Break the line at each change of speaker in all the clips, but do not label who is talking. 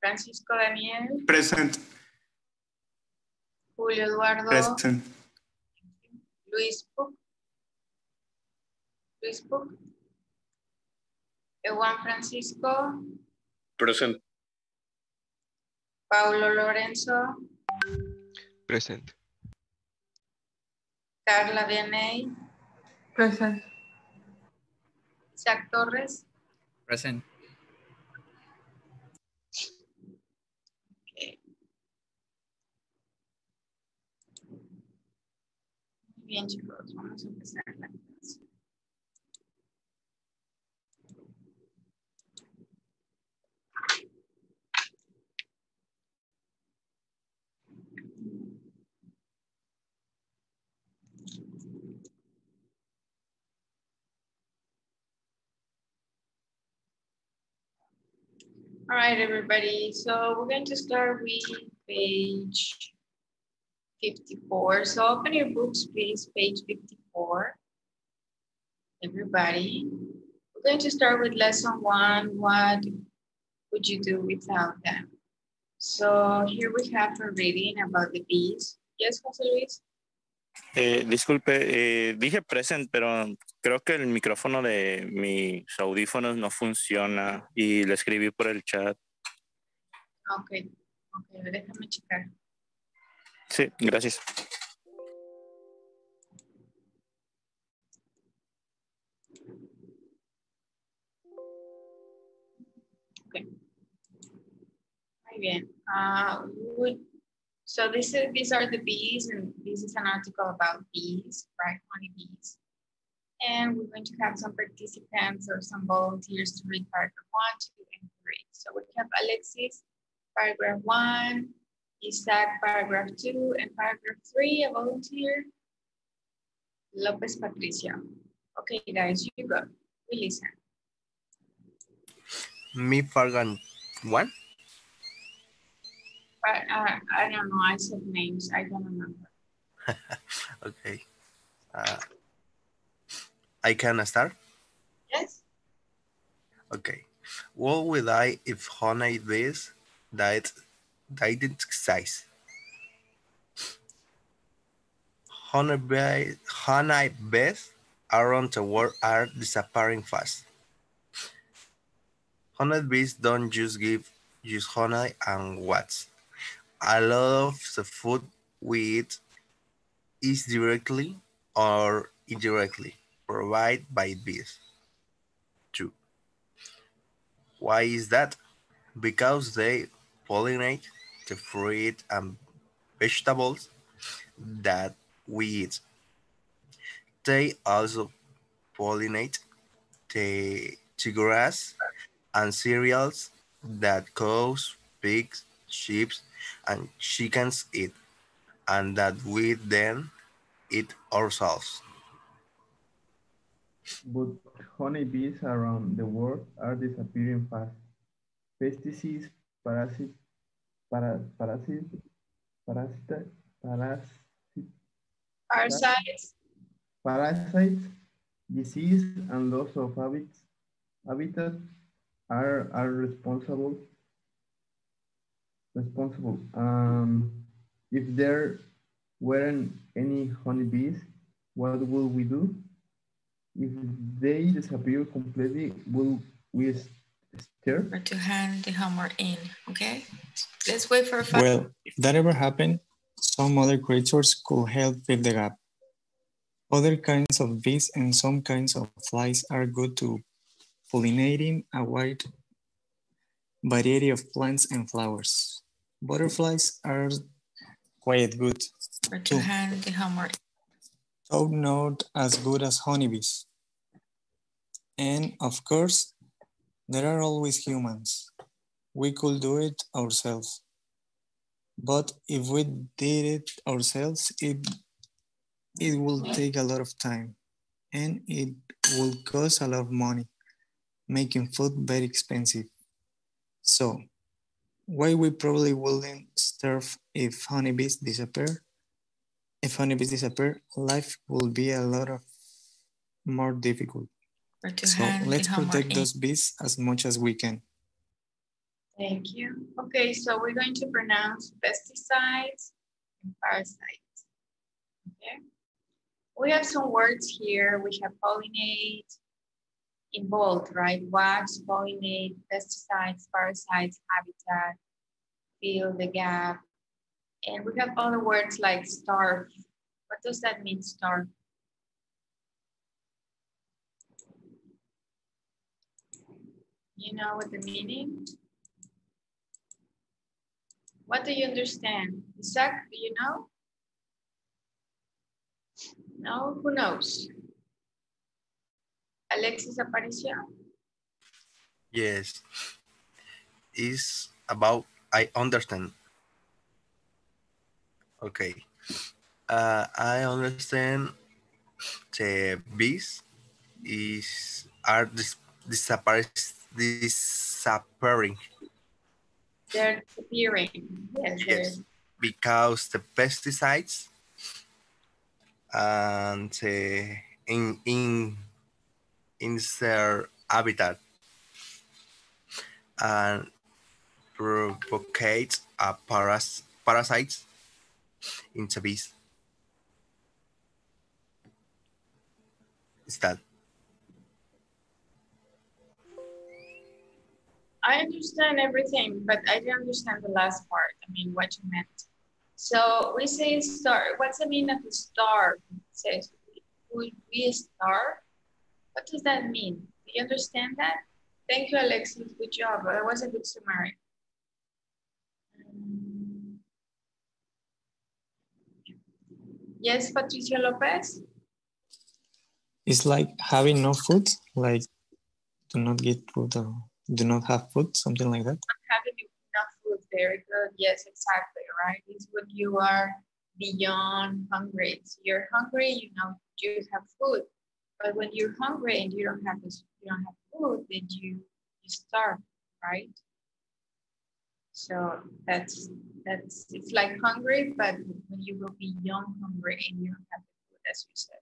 Francisco Daniel.
Present.
Julio Eduardo.
Present.
Luis Puc. Juan Francisco.
Present.
Paulo Lorenzo.
Present.
Carla Vianey.
Present.
Isaac Torres.
Present.
Okay. Muy bien, chicos, vamos a empezar la clase. All right, everybody. So we're going to start with page 54. So open your books, please, page 54. Everybody. We're going to start with lesson 1. What would you do without them? So here we have a reading about the bees. Yes, José Luis?
Disculpe, dije present, pero creo que el micrófono de mis audífonos no funciona y le escribí por el chat.
Ok, déjame checar.
Sí, gracias.
Okay. Muy bien. So these are the bees, and this is an article about bees, right? Honey bees. And we're going to have some participants or some volunteers to read paragraph 1, 2, and 3. So we have Alexis, paragraph 1, Isaac, paragraph 2, and paragraph 3, a volunteer. Lopez Patricia. Okay, guys, you go. We listen.
Me, paragraph 1.
I don't know. I said names. I don't remember.
Okay. I can start?
Yes.
Okay. What would I if honey bees didn't exist? Honey bees around the world are disappearing fast. Honey bees don't just give use honey and wax. A lot of the food we eat is directly or indirectly provided by bees. 2. Why is that? Because they pollinate the fruit and vegetables that we eat. They also pollinate the grass and cereals that cows, pigs, sheep, and chickens eat, and that we then eat ourselves.
But honeybees around the world are disappearing fast. Pesticides, parasites, disease, and loss of habitat are responsible. If there weren't any honeybees, what will we do? If they disappear completely, will we stare?
Or to hand the homework in, okay? Let's wait for 5.
Well, if that ever happened, some other creatures could help fill the gap. Other kinds of bees and some kinds of flies are good to pollinating a wide variety of plants and flowers. Butterflies are quite good
or to hand the homework.
So not as good as honeybees. And of course, there are always humans. We could do it ourselves. But if we did it ourselves, it will take a lot of time and it will cost a lot of money, making food very expensive. So, why we probably wouldn't starve if honeybees disappear? If honeybees disappear, life will be a lot more difficult. So let's protect those bees as much as we can.
Thank you. Okay, so we're going to pronounce pesticides and parasites. Okay. We have some words here. We have pollinate in bold, right? Wax, pollinate, pesticides, parasites, habitat, fill the gap. And we have other words like starve. What does that mean, starve? You know what the meaning? What do you understand? Isaac, do you know? No, who knows? Alexis Aparicio?
Yes, is about I understand. Okay. I understand the bees are disappearing.
They're disappearing. Yes,
Yes, because the pesticides and in their habitat and provocate parasites in the bees. Is that
I understand everything, but I didn't understand the last part. I mean, what you meant. So we say starve. What's the meaning of the starve? It says, would we starve? What does that mean? Do you understand that? Thank you, Alexis. Good job. That was a good summary. Yes, Patricia Lopez?
It's like having no food, like do not get food or do not have food, something like that.
Having enough food, very good. Yes, exactly, right? It's when you are beyond hungry. So you're hungry, you know, you have food. But when you're hungry and you don't have food, then you starve, right? So that's it's like hungry, but when you go beyond hungry and you don't have the food, as you said.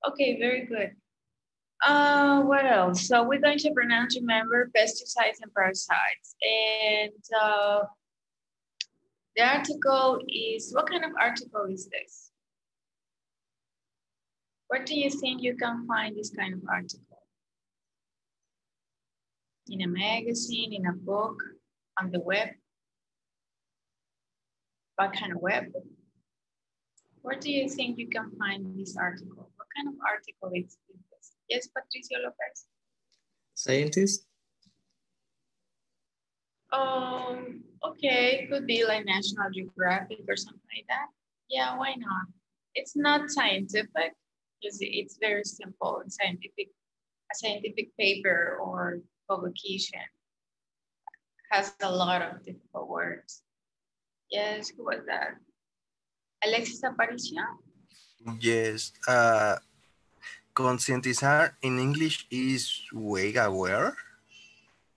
Okay, very good. What else? So we're going to pronounce, remember, pesticides and parasites. And the article is, what kind of article is this? Where do you think you can find this kind of article? In a magazine, in a book, on the web? What kind of web? Where do you think you can find this article? What kind of article is this? Yes, Patricio Lopez?
Scientist?
Okay, could be like National Geographic or something like that. Yeah, why not? It's not scientific, because it's very simple and scientific. A scientific paper or publication has a lot of difficult words. Yes, who was that? Alexis Aparicio?
yes? Concientizar in English is way aware.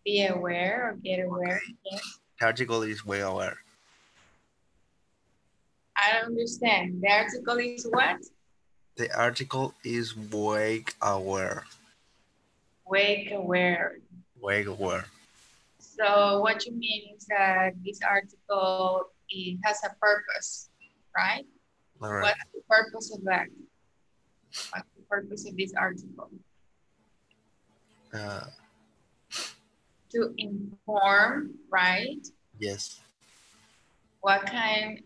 Be aware or get aware.
Okay.
Yes.
The article is way aware.
I don't understand. The article is what?
The article is wake aware.
Wake aware.
Wake aware.
So what you mean is that this article, it has a purpose, right?
All right.
What's the purpose of that? What's the purpose of this article? To inform, right?
Yes.
What kind?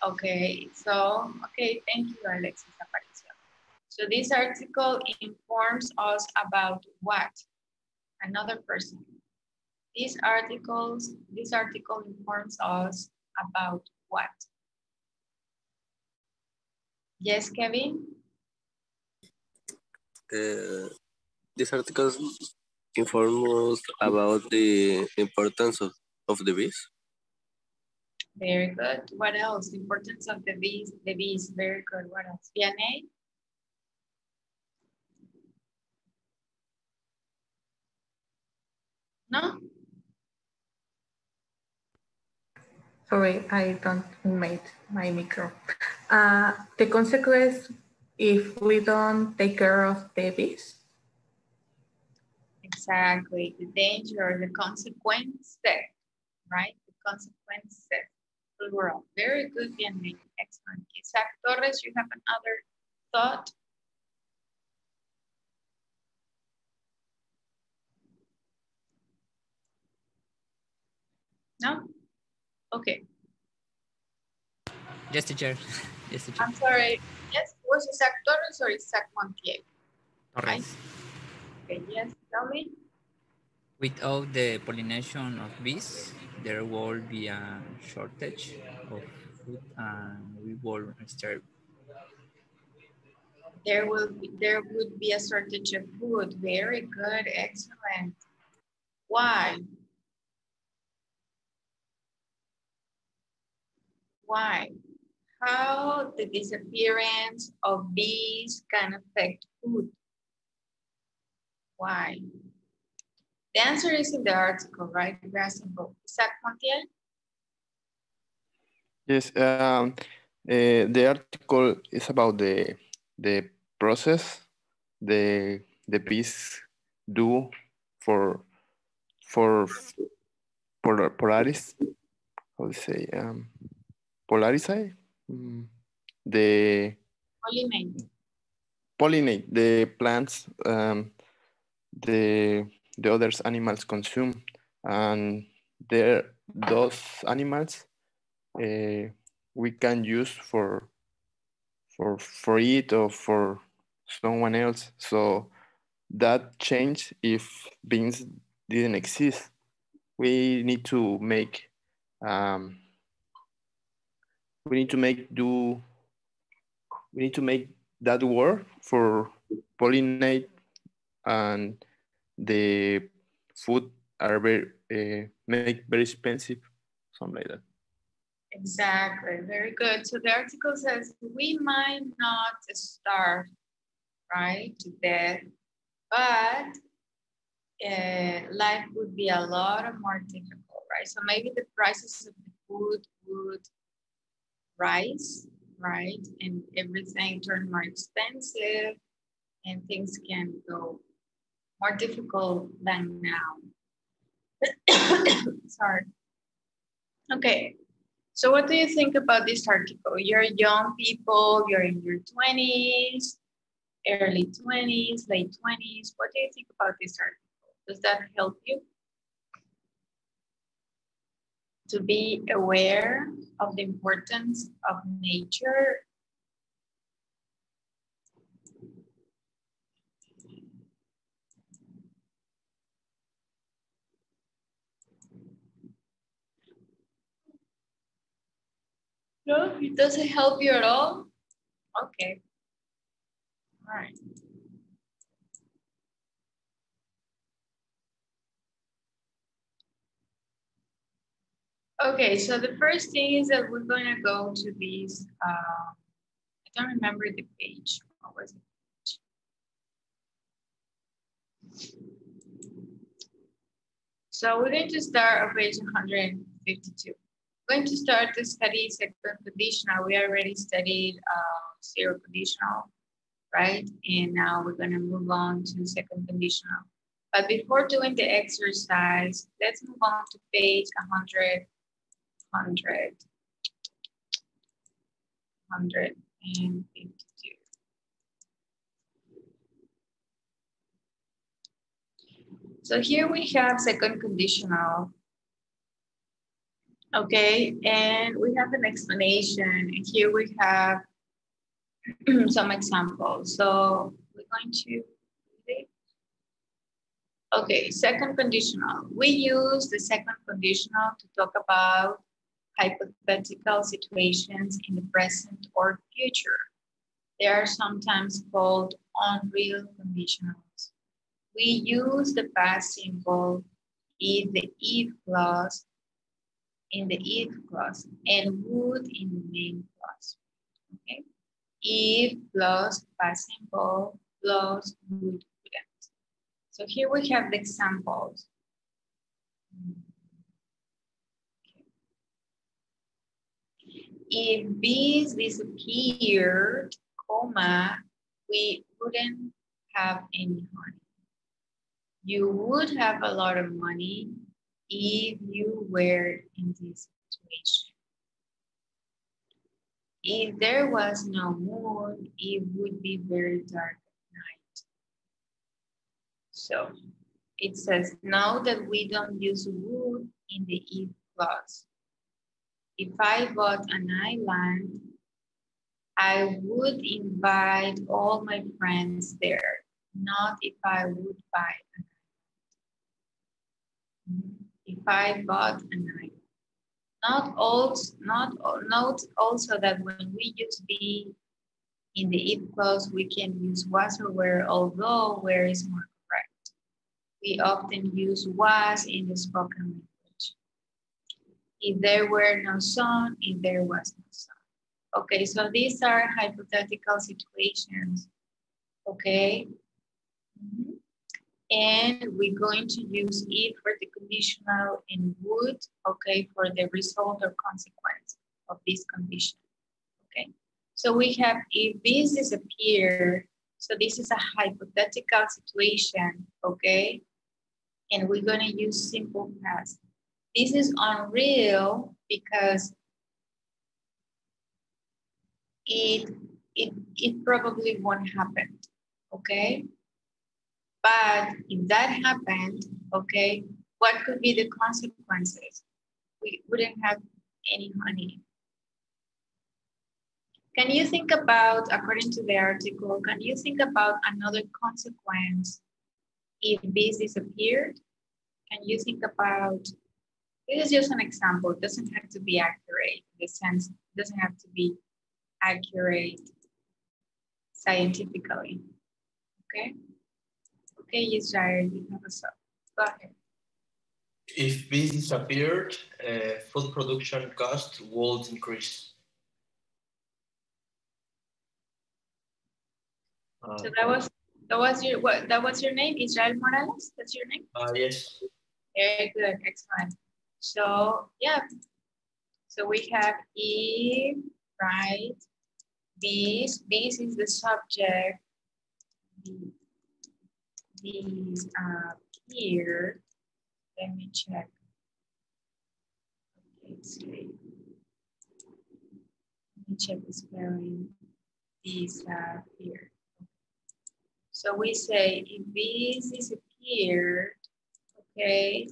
Okay, so, okay, thank you, Alexis Aparicio. So this article informs us about what? Another person. This article informs us about what? Yes, Kevin?
These articles inform us about the importance of the bees.
Very good. What else? The importance of the bees. The bees. Very good. What else? Vianney? No?
Sorry, I don't mute my micro. The consequence if we don't take care of the bees.
Exactly. The danger, the consequence there. right? The consequences, plural. Very good, Bienvenue. Excellent. Isaac Torres, you have another thought? No? Okay.
Yes, teacher. Yes, teacher.
I'm sorry. Yes, was Isaac Torres or Isaac Montiel?
Torres.
Okay, yes, tell me.
Without the pollination of bees, there will be a shortage of food and we will starve.
There would be a shortage of food. Very good, excellent. Why? Why? How the disappearance of bees can affect food? Why? The answer is in the article, right? Very simple. Isaac Montiel?
Yes, the article is about the process the bees do for for polaris. How to say polarize the
Pollinate.
pollinate the plants the other animals consume, and those animals we can use for it or for someone else. So that change if beans didn't exist. We need to make um, we need to make do we need to make that work for pollinate, and the food are very make very expensive, something like that.
Exactly, very good. So the article says we might not starve, right, to death, but life would be a lot more difficult, right? So maybe the prices of the food would rise, right? And everything turn more expensive and things can go more difficult than now. Sorry. Okay, so what do you think about this article? You're young people, you're in your 20s, early 20s, late 20s. What do you think about this article? Does that help you to be aware of the importance of nature? No, it doesn't help you at all? Okay, all right. Okay, so the first thing is that we're gonna go to these, I don't remember the page, what was it? So we're going to start on page 152. We're going to start to study second conditional. We already studied zero conditional, right? And now we're gonna move on to second conditional. But before doing the exercise, let's move on to page 152. So here we have second conditional. Okay, and we have an explanation. And here we have some examples. So we're going to read it. Okay, second conditional. We use the second conditional to talk about hypothetical situations in the present or future. They are sometimes called unreal conditionals. We use the past simple in the if clause, and would in the main clause. Okay, if plus past simple plus would. So here we have the examples. If bees disappeared, comma, we wouldn't have any honey. You would have a lot of money if you were in this situation. If there was no moon, it would be very dark at night. So it says, now that we don't use would in the if clause. If I bought an island, I would invite all my friends there, not if I would buy an island. If I bought an island. Note also that when we use be in the if clause, we can use was or were, although where is more correct. We often use was in the spoken language. If there were no sun, if there was no sun. Okay, so these are hypothetical situations, okay? And we're going to use if for the conditional and would, okay, for the result or consequence of this condition, okay? So we have if this disappear, so this is a hypothetical situation, okay? And we're gonna use simple past. This is unreal because it probably won't happen, okay? But if that happened, okay, what could be the consequences? We wouldn't have any honey. Can you think about, according to the article, can you think about another consequence if bees disappeared? Can you think about, this is just an example, it doesn't have to be accurate, in the sense, it doesn't have to be accurate scientifically, okay? Okay, Israel, you have a thought. Go ahead.
If bees disappeared, food production cost would increase.
So that was your name, Israel Morales? That's your name?
Yes.
Very good, excellent. So yeah, so we have if, right? This is the subject. These here. Let me check. Okay, see. Let me check the spelling. These here. So we say if these disappear, okay,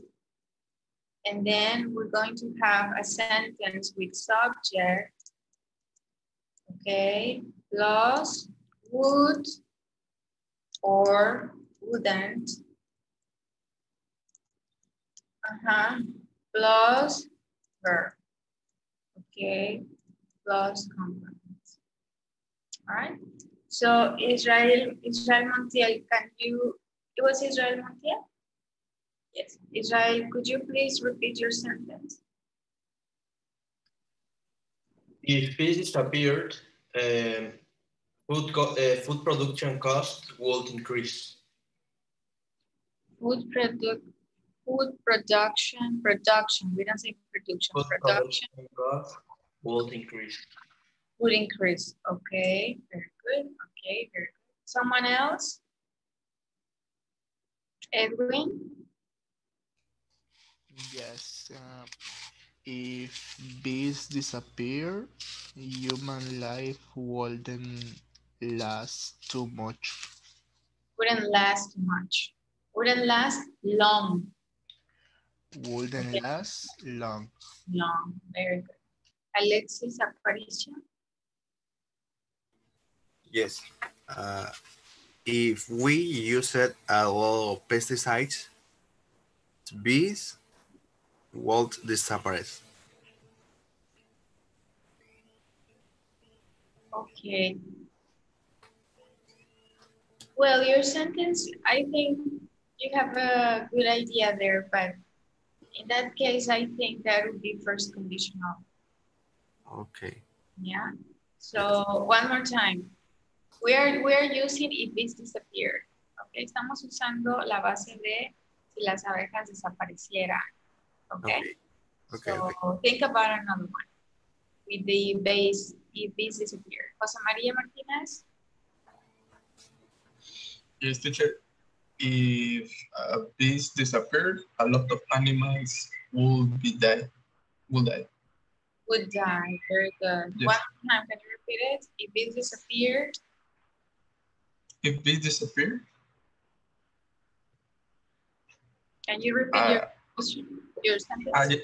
and then we're going to have a sentence with subject, okay, plus would or wouldn't, plus verb, okay, plus complement. All right. So Israel Montiel, can you, it was Israel Montiel? Yes. Israel, could you please repeat your sentence?
If bees disappeared, food production cost would increase.
Food production, we don't say production, production
cost would increase.
Would increase, okay, very good, okay, very good. Someone else? Edwin?
Yes, if bees disappear, human life wouldn't last too much.
Wouldn't last much. Wouldn't last long.
Wouldn't last long.
Long, very good. Alexis Aparicio?
Yes. If we use it a lot of pesticides, bees won't disappear.
Okay. Well, your sentence, I think you have a good idea there, but in that case, I think that would be first conditional.
Okay.
Yeah. So one more time. We are using if bees disappear. Okay. Estamos usando la base de si las abejas desaparecieran. Okay.
Okay.
So think about another one with the base if bees disappear. Jose Maria Martinez.
Yes, teacher. if bees disappeared, a lot of animals would die.
Would die. Very good.
Yes.
One more time, can you repeat it? If bees disappeared.
If bees disappeared.
Can you repeat your sentence?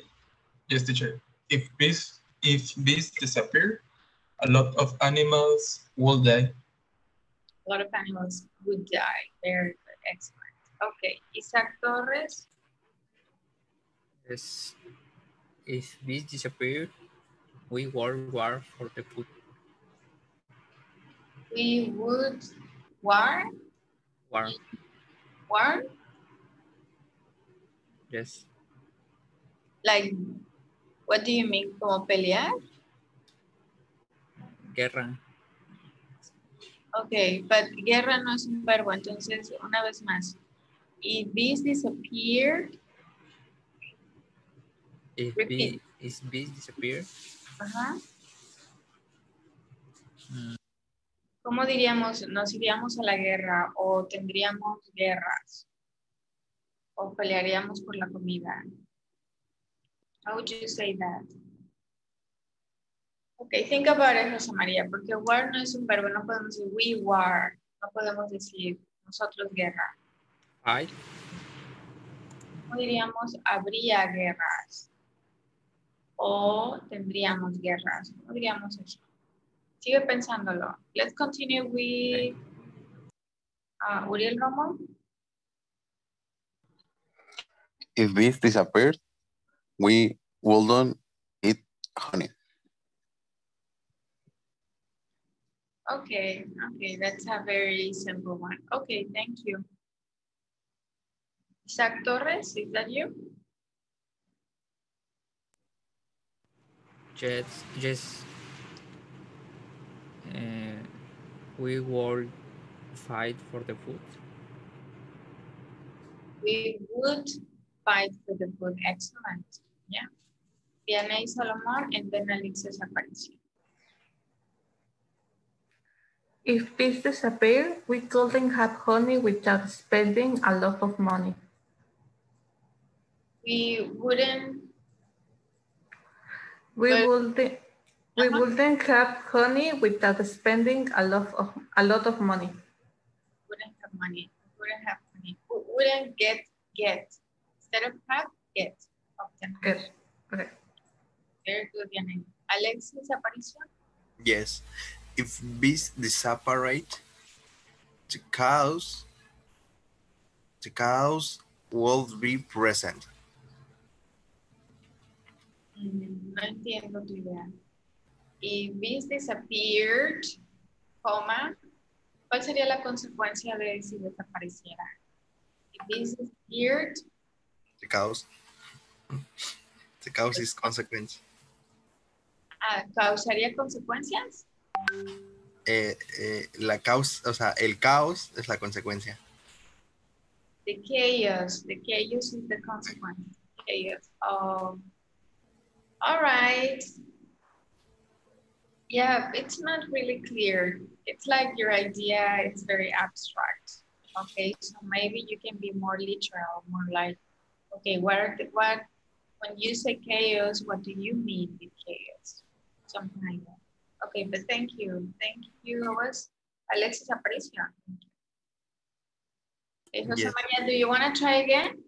Yes, teacher. If bees disappear, a lot of animals will die.
A lot of animals would die. Very good. Excellent. Okay. Isaac Torres.
Yes. If bees disappear, we would war for the food.
We would war?
War.
War?
Yes.
Like, what do you mean? ¿Como pelear?
Guerra.
Ok, but guerra no es un verbo, entonces una vez más. If bees disappeared.
If bees disappear.
Ajá. ¿Cómo diríamos? Nos iríamos a la guerra o tendríamos guerras o pelearíamos por la comida. How would you say that? Okay, think about it, Rosa María, porque war no es un verbo, no podemos decir we war, no podemos decir nosotros guerra.
Fight.
¿Cómo diríamos habría guerras? O tendríamos guerras. ¿Cómo diríamos eso? Sigue pensándolo. Let's continue with Uriel Romo.
If bees disappeared, we wouldn't eat honey.
Okay, that's a very simple one. Okay, thank you. Isaac Torres, is that you?
Yes. We will fight for the food.
We would fight for the food. Excellent. Yeah. Diana y Salomón, and then Alexis Aparicio.
If bees disappear, we couldn't have honey without spending a lot of money.
We wouldn't
have honey without spending a lot of money.
Wouldn't have money. Wouldn't have money. Wouldn't get. Instead of have, get.
Get. Okay.
Very good, Diana. Alexis Aparicio.
Yes. If bees disappear, the cows will be present.
No entiendo tu idea. If bees disappeared, coma, ¿cuál sería la consecuencia de si desapareciera? If bees disappeared.
The cows is consequence.
¿Causaría consecuencias?
La causa, o sea, el caos es la consecuencia.
The chaos is the consequence. Chaos. All right. Yeah, it's not really clear. It's like your idea, it's very abstract. Okay, so maybe you can be more literal, more like, okay, what when you say chaos, what do you mean with chaos? Something like that. Okay, but thank you. Thank you, Alexis Aparicio. Okay, Jose
Yes.
Maria, do you want to try again?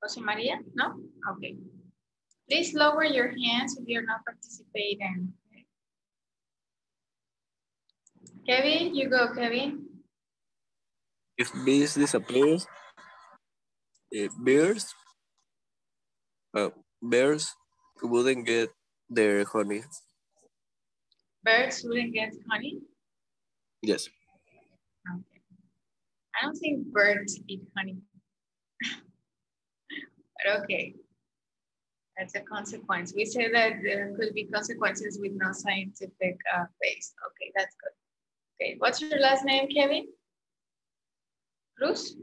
Jose Maria? No? Okay. Please lower your hands if you're not participating. Okay. Kevin, you go, Kevin.
If bees disappear, bears wouldn't get their honey.
Birds wouldn't get honey?
Yes.
Okay. I don't think birds eat honey. But okay. That's a consequence. We say that there could be consequences with no scientific base. Okay, that's good. Okay, what's your last name, Kevin? Cruz?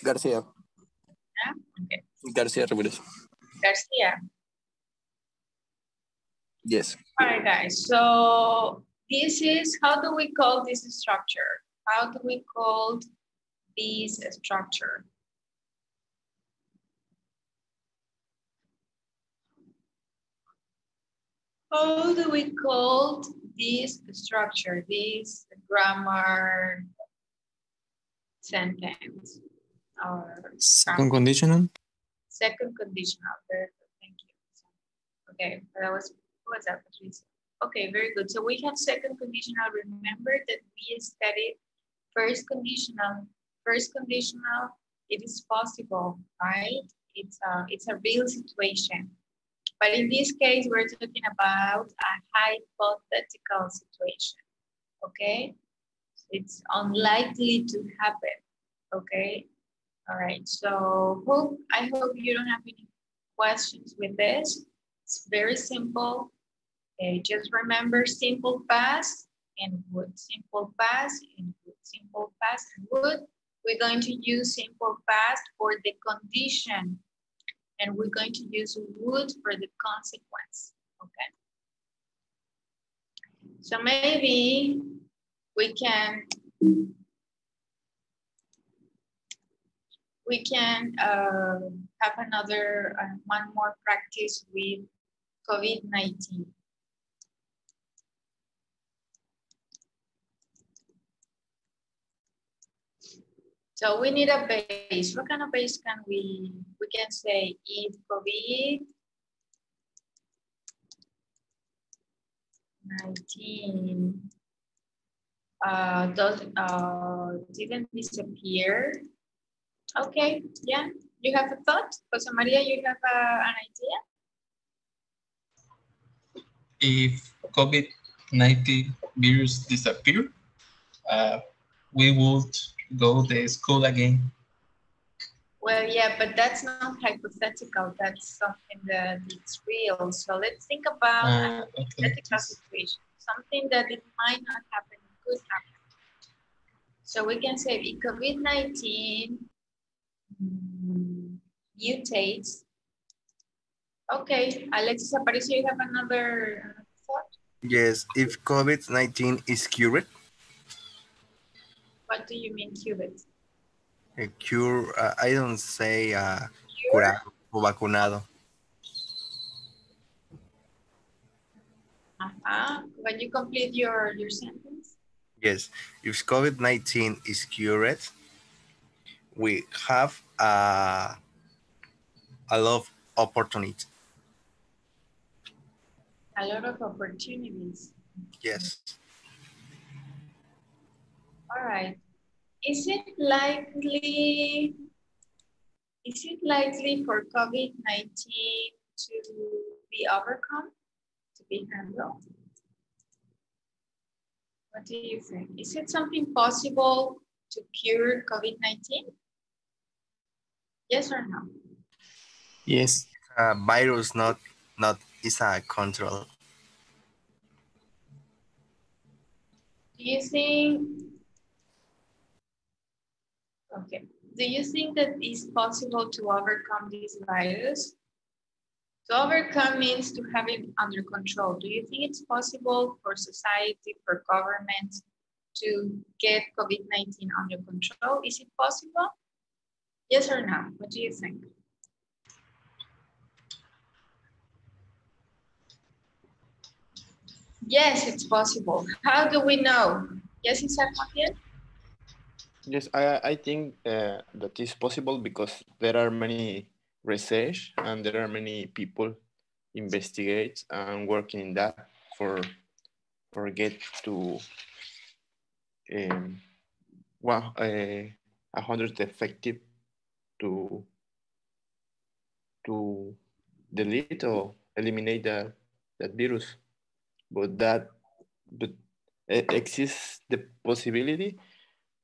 Garcia.
Yeah? Okay.
Garcia Ramirez.
Garcia.
Yes.
All right, guys. So this is, how do we call this structure? How do we call this structure? How do we call this structure, this grammar sentence? Or
Second conditional.
Second conditional. Very good. Thank you. Okay, that was, who was that, Patricia? Okay, very good. So we have second conditional. Remember that we studied first conditional. First conditional, it is possible, right? It's a real situation. But in this case, we're talking about a hypothetical situation, okay? It's unlikely to happen, okay? All right, so I hope you don't have any questions with this. It's very simple. Okay, just remember simple past and would. Simple past and would. Simple past and would. We're going to use simple past for the condition, and we're going to use would for the consequence, okay? So maybe we can have another, one more practice with COVID-19. So we need a base. What kind of base can we can say if COVID-19 didn't disappear. Okay, yeah, you have a thought? Jose Maria, you have an idea?
If COVID-19 virus disappear, we would go to school again.
Well, yeah, but that's not hypothetical. That's something that it's real. So let's think about a hypothetical situation. Something that it might not happen, could happen. So we can say if COVID-19 mutates. Okay, Alexis Aparicio, you have another thought?
Yes, if COVID-19 is cured.
What do you mean cured?
A cure, I don't say curado o vacunado.
When you complete your sentence?
Yes, if COVID-19 is cured, we have a lot of opportunities.
A lot of opportunities.
Yes.
All right. Is it likely for COVID-19 to be overcome, to be handled? What do you think? Is it something possible to cure COVID-19? Yes or no?
Yes.
Virus not is a control.
Do you think, okay, do you think that it's possible to overcome this virus? To overcome means to have it under control. Do you think it's possible for society, for government to get COVID-19 under control? Is it possible? Yes or no? What do you think? Yes, it's possible. How do we know? Yes, Isaac Maciel?
Yes, I think that is possible because there are many research and there are many people investigate and working in that for get to 100 effective to delete or eliminate that virus. But exists the possibility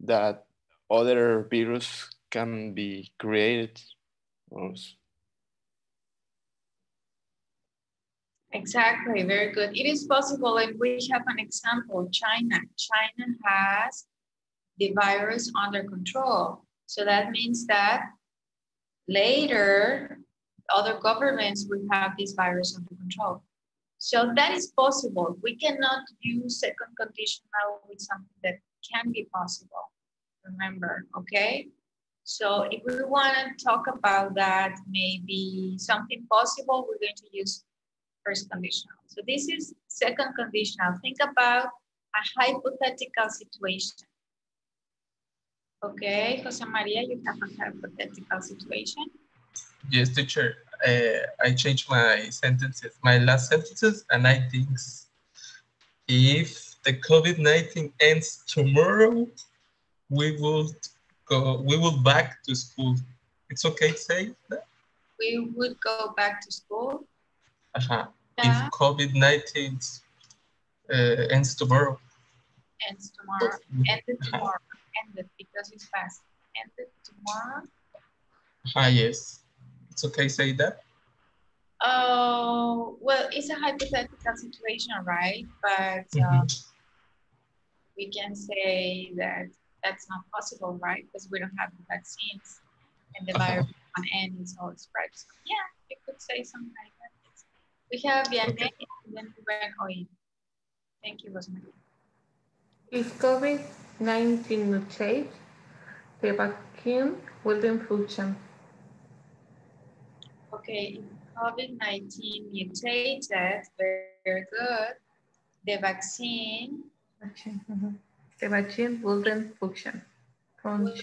that other virus can be created.
Exactly, very good. It is possible, and we have an example, China. China has the virus under control. So that means that later, other governments will have this virus under control. So that is possible. We cannot use second conditional with something that can be possible. Remember, okay? So if we want to talk about that, maybe something possible, we're going to use first conditional. So this is second conditional. Think about a hypothetical situation. Okay, Jose Maria, you have a hypothetical situation.
Yes, teacher. I changed my sentences, my last sentences, and I think if the COVID-19 ends tomorrow, we will back to school. It's okay to say that?
We would go back to school.
Yeah.
Yeah.
If COVID-19 ends tomorrow.
Ends tomorrow. Ended tomorrow. Ended because it's past. Ended tomorrow.
Yes. It's okay to say that?
Oh, well, it's a hypothetical situation, right? But we can say that that's not possible, right? Because we don't have the vaccines and the virus on end is all spread. So yeah, you could say something like that. We have Vianney and then Ruben Oil. Thank you, Rosemary.
If COVID-19 mutates, the vaccine wouldn't function.
Okay, if COVID-19 mutated, very good. The vaccine.
The vaccine wouldn't function.
Wouldn't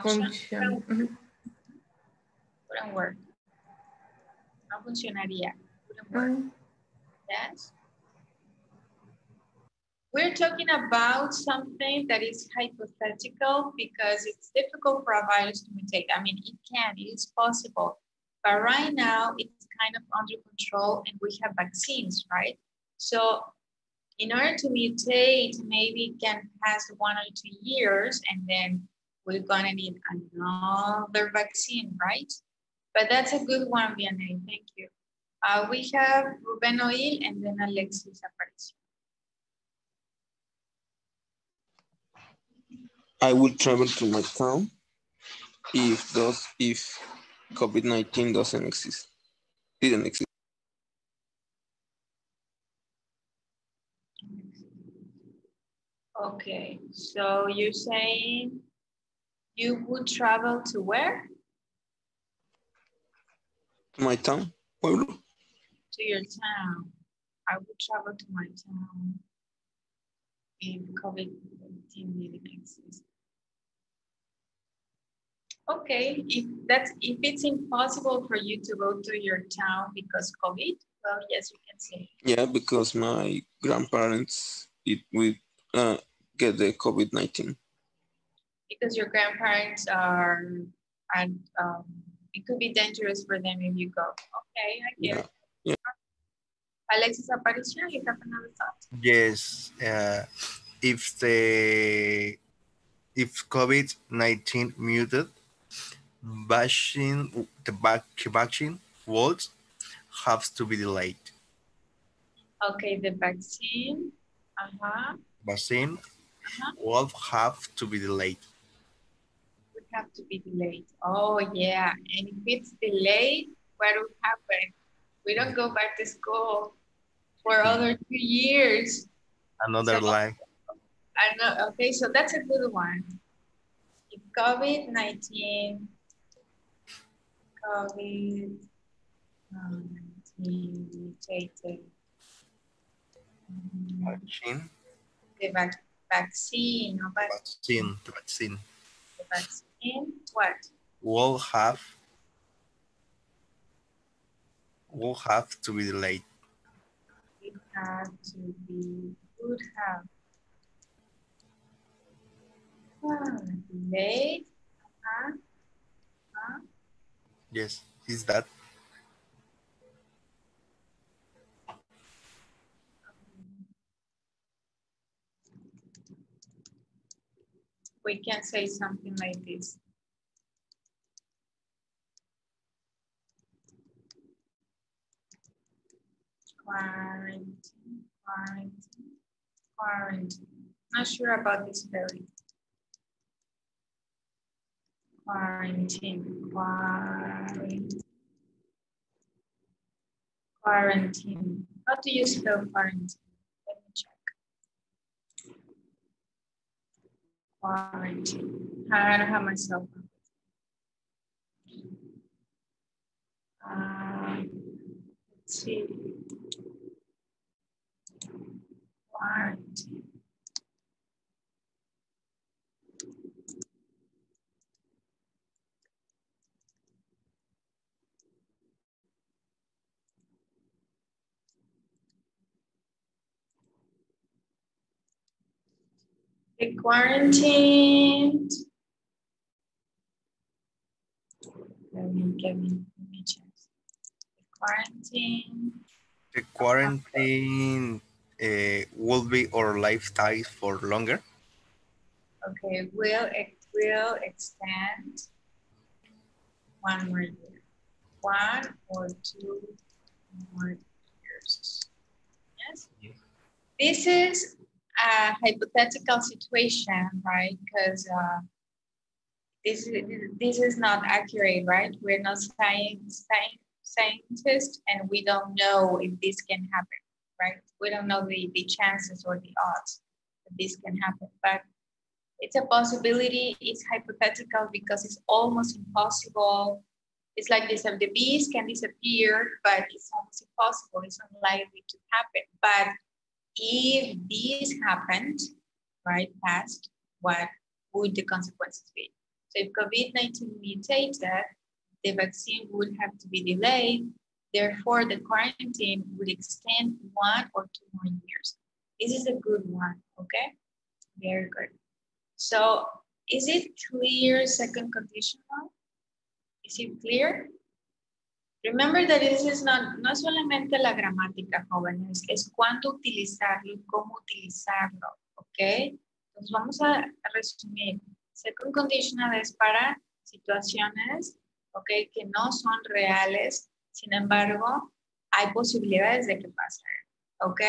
function. Wouldn't work. No funcionaría. Wouldn't work. Yes. We're talking about something that is hypothetical because it's difficult for a virus to mutate. I mean, it is possible. But right now, it's kind of under control and we have vaccines, right? So in order to mutate, maybe it can pass 1 or 2 years and then we're gonna need another vaccine, right? But that's a good one, Vianney, thank you. We have Ruben Oil and then Alexis Aparicio.
I will travel to my town if COVID-19 didn't exist.
Okay, so you're saying you would travel to where?
To my town, Pueblo.
To your town. I would travel to my town if COVID-19 didn't exist. Okay, if it's impossible for you to go to your town because COVID, well, yes, you can say.
Yeah, because my grandparents will get the COVID-19.
Because your grandparents are, and it could be dangerous for them if you go. Okay, I get it.
Yeah.
Alexis Aparicio, you have another thought?
Yes. If COVID-19 muted, the vaccine would have to be delayed.
Okay, the vaccine.
Vaccine will have to be delayed.
Would have to be delayed. Oh yeah, and if it's delayed, what will happen? We don't go back to school for other 2 years.
Another life.
I know. Okay, so that's a good one. If COVID-19 mutated.
Vaccine.
The vaccine. No,
The vaccine.
The vaccine. What?
Will have to be delayed.
It have to be. Would have. Delayed.
Yes, is that?
We can say something like this. Quarantine, quarantine, quarantine. Not sure about this spelling. Quarantine, quarantine, Quarantine. How do you spell quarantine? Let me check. Quarantine. I don't have my cell phone. Let's see. Quarantine. The quarantined. Let me check. The quarantine.
The quarantine will be our lifestyle for longer.
Okay, it will extend 1 more year. 1 or 2 more years. Yes? This is a hypothetical situation, right? Because this is not accurate, right? We're not scientists and we don't know if this can happen, right? We don't know the chances or the odds that this can happen, but it's a possibility. It's hypothetical because it's almost impossible. It's like this, the bees can disappear, but it's almost impossible. It's unlikely to happen. But if this happened, right, past, what would the consequences be? So if COVID-19 mutated, the vaccine would have to be delayed. Therefore, the quarantine would extend 1 or 2 more years. This is a good one, okay? Very good. So is it clear second conditional? Is it clear? Remember that this is no solamente la gramática, jóvenes, es cuándo utilizarlo y cómo utilizarlo, ¿ok? Entonces vamos a resumir. Second conditional es para situaciones, ¿ok? Que no son reales, sin embargo, hay posibilidades de que pasen, ¿ok?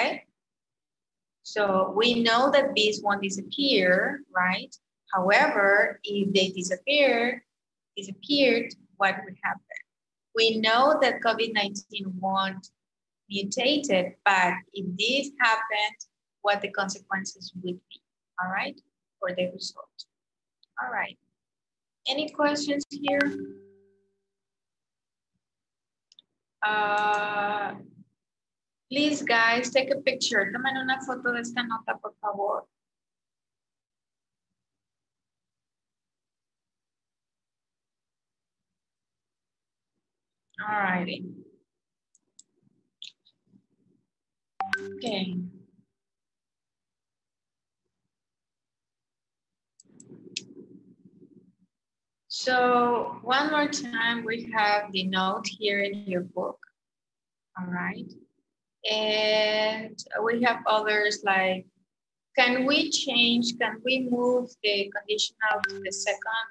So we know that bees won't disappear, right? However, if they disappeared, what would happen? We know that COVID-19 won't mutate it, but if this happened, what the consequences would be, all right? For the result. All right. Any questions here? Please, guys, take a picture. Tomen una foto de esta nota, por favor. All righty. Okay. So one more time, we have the note here in your book. All right. And we have others like, can we move the conditional to the second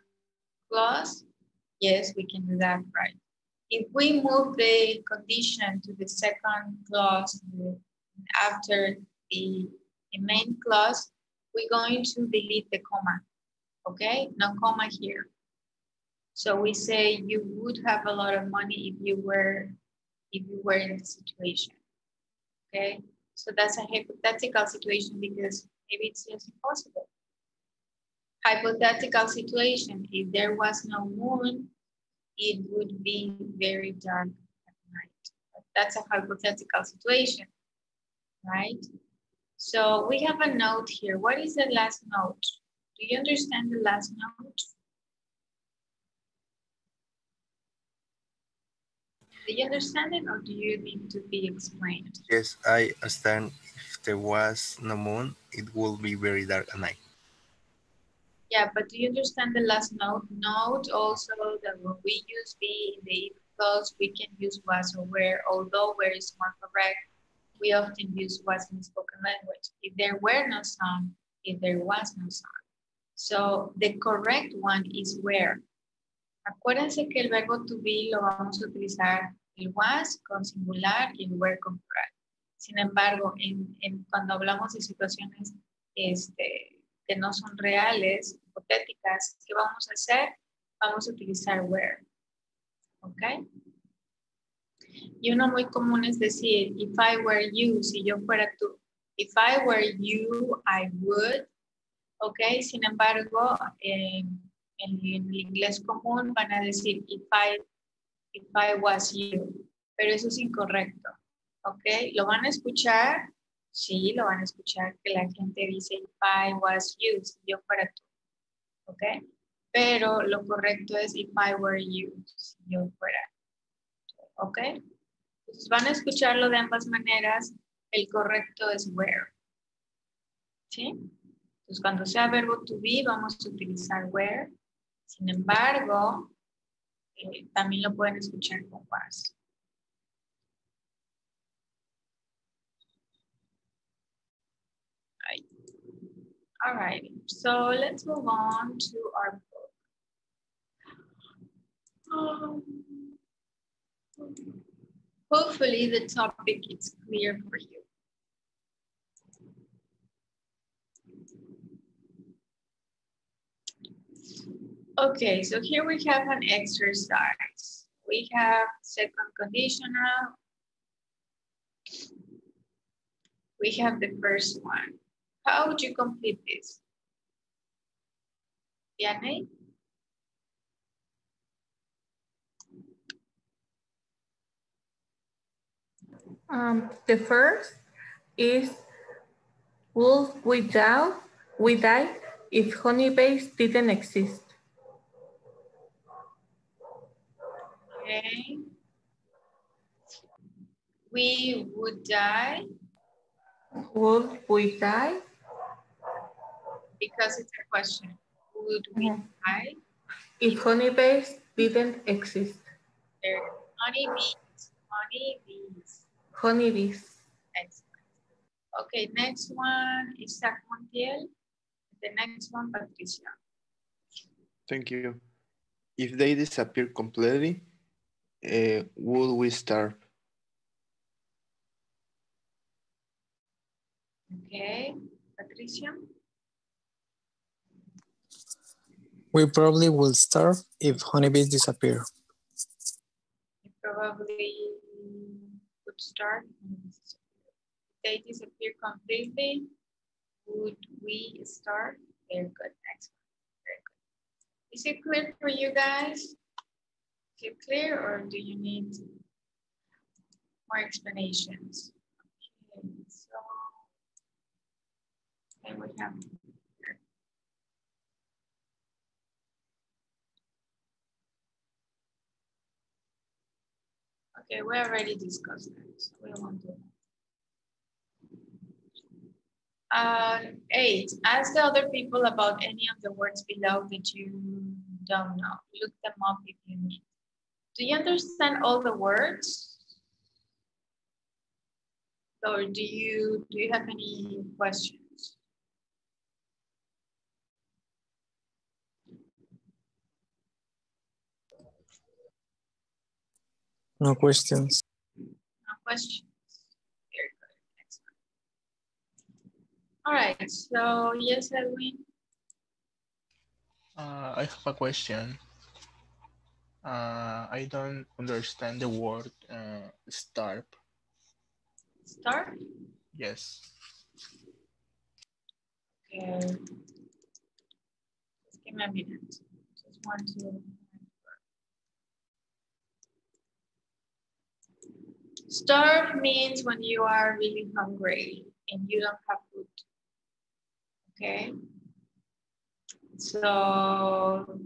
clause? Yes, we can do that, right? If we move the condition to the second clause after the main clause, we're going to delete the comma, okay? No comma here. So we say you would have a lot of money if you were in the situation, okay? So that's a hypothetical situation because maybe it's just impossible. Hypothetical situation, if there was no moon, it would be very dark at night. That's a hypothetical situation, right? So we have a note here. What is the last note? Do you understand the last note? Do you understand it or do you need to be explained?
Yes, I understand. If there was no moon, it will be very dark at night.
Yeah, but do you understand the last note? Note also that when we use be in the if clause, we can use was or were, although where is more correct, we often use was in spoken language. If there were no sun, if there was no sun. So the correct one is where. Acuérdense que el verbo to be lo vamos a utilizar el was con singular y el were con plural. Sin embargo, cuando hablamos de situaciones que no son reales, hipotéticas, ¿qué vamos a hacer? Vamos a utilizar where. ¿Ok? Y uno muy común es decir, if I were you, si yo fuera tú. If I were you, I would. Ok, sin embargo, en el inglés común van a decir if I was you. Pero eso es incorrecto. Ok, ¿lo van a escuchar? Sí, lo van a escuchar que la gente dice if I was you, si yo fuera tú. Ok, pero lo correcto es if I were you, si yo fuera. Ok. Entonces van a escucharlo de ambas maneras. El correcto es where. ¿Sí? Entonces cuando sea verbo to be vamos a utilizar where. Sin embargo, también lo pueden escuchar con was. Right. All right. So let's move on to our book. Hopefully the topic is clear for you. Okay, so here we have an exercise. We have second conditional. We have the first one. How would you complete this? Diane?
The first is would we die if honeybees didn't exist?
Okay. We would die.
Would we die?
Because it's a question. Would we die?
If honeybees didn't exist.
There, honeybees. Honeybees.
Honeybees.
Excellent. Okay, next one is Isaac Montiel. The next one, Patricia.
Thank you. If they disappear completely, would we starve?
Okay, Patricia.
We probably will starve if honeybees disappear.
You probably would starve. If they disappear completely, would we starve? Very good, excellent, very good. Is it clear for you guys? Is it clear or do you need more explanations? Okay, so then we have here. Okay, we already discussed that, so we won't do that. 8, ask the other people about any of the words below that you don't know. Look them up if you need. Do you understand all the words? Or do you have any questions?
No questions.
No questions. Very good. Excellent. All right. So yes, Edwin.
I have a question. I don't understand the word starve.
Starve?
Yes.
Okay. Just give me a minute. Just want to. Starve means when you are really hungry and you don't have food. Okay. So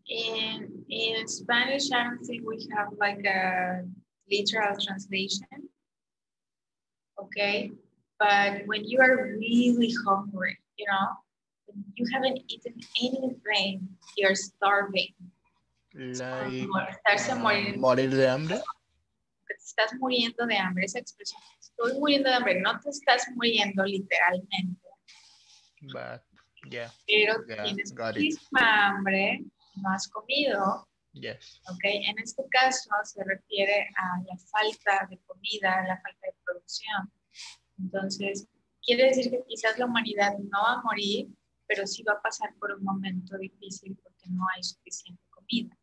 in Spanish, I don't think we have like a literal translation. Okay. But when you are really hungry, you know, when you haven't eaten anything, you're starving.
Like
morir
de hambre.
Te estás muriendo de hambre, esa expresión, estoy muriendo de hambre, no te estás muriendo literalmente.
But, yeah.
Pero
Yeah,
tienes
got it.
muchísima hambre, no has comido.
Yes.
Okay. En este caso se refiere a la falta de comida, la falta de producción. Entonces, quiere decir que quizás la humanidad no va a morir, pero sí va a pasar por un momento difícil porque no hay suficiente comida.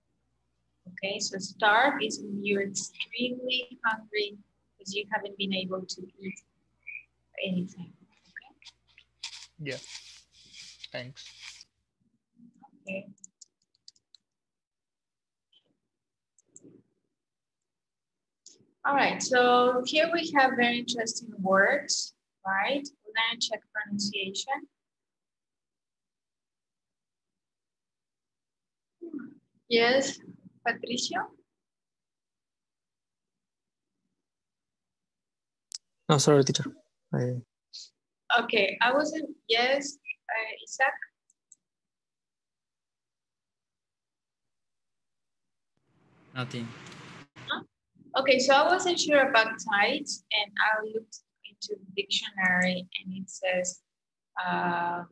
Okay, so starve is when you're extremely hungry because you haven't been able to eat anything. Okay.
Yeah. Thanks.
Okay. All right, so here we have very interesting words, right? We're gonna check pronunciation. Yes, Patricio?
No, sorry, teacher.
Okay, I wasn't, yes, Isaac?
Nothing.
Huh? Okay, so I wasn't sure about tides and I looked into the dictionary and it says, I'm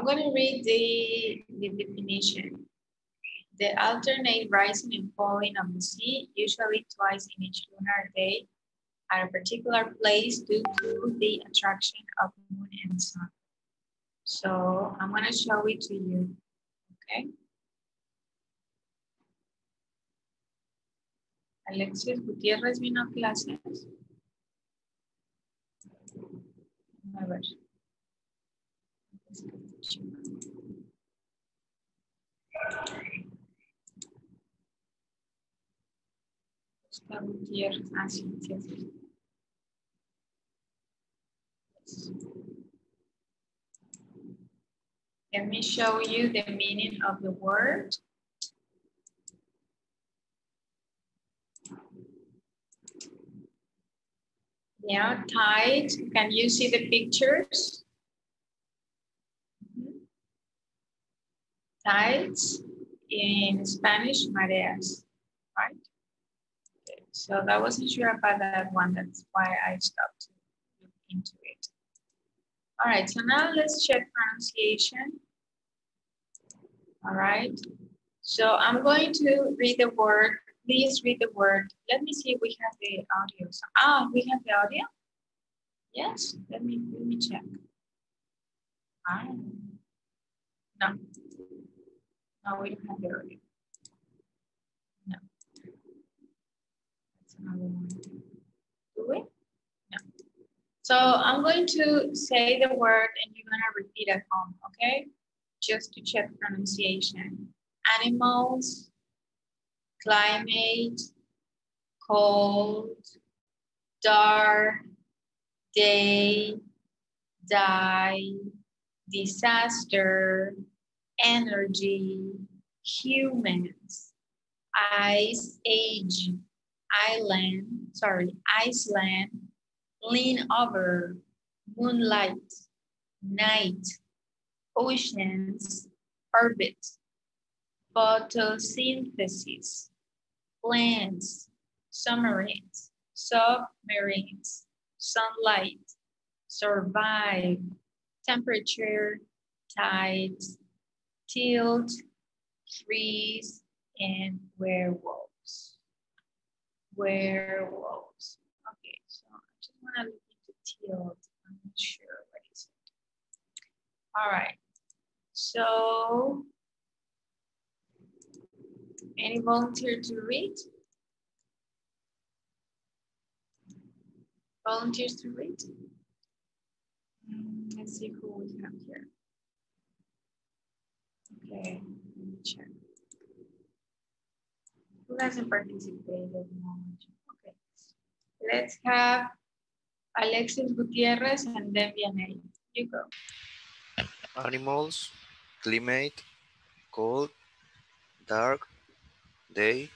gonna read the definition. The alternate rising and falling of the sea, usually twice in each lunar day, at a particular place due to the attraction of moon and sun. So I'm gonna show it to you, okay? Alexis Gutiérrez vino a clases. A ver. Gutiérrez, ah, sí, sí, sí. Let me show you the meaning of the word. Yeah, tide. Can you see the pictures? Tides, in Spanish, mareas, right? Okay, so I wasn't sure about that one. That's why I stopped to look into it. All right, so now let's check pronunciation. All right, so I'm going to read the word. Please read the word. Let me see if we have the audio. So, we have the audio? Yes, let me check. No. No, we don't have the audio. No. That's another one. Do we? No. So I'm going to say the word and you're gonna repeat at home, okay? Just to check pronunciation. Animals, climate, cold, dark, day, die, disaster, energy, humans, ice age, Iceland, lean over, moonlight, night, oceans, orbit, photosynthesis, plants, submarines, sunlight, survive, temperature, tides, tilt, trees, and werewolves. Werewolves. Okay, so I just want to look into tilt. I'm not sure what is it. All right. So, any volunteer to read? Volunteers to read? Let's see who we have here. Okay, let me check. Who hasn't participated at the moment? Okay, let's have Alexis Gutierrez and then Vianey. You go.
Animals, climate, cold, dark, day,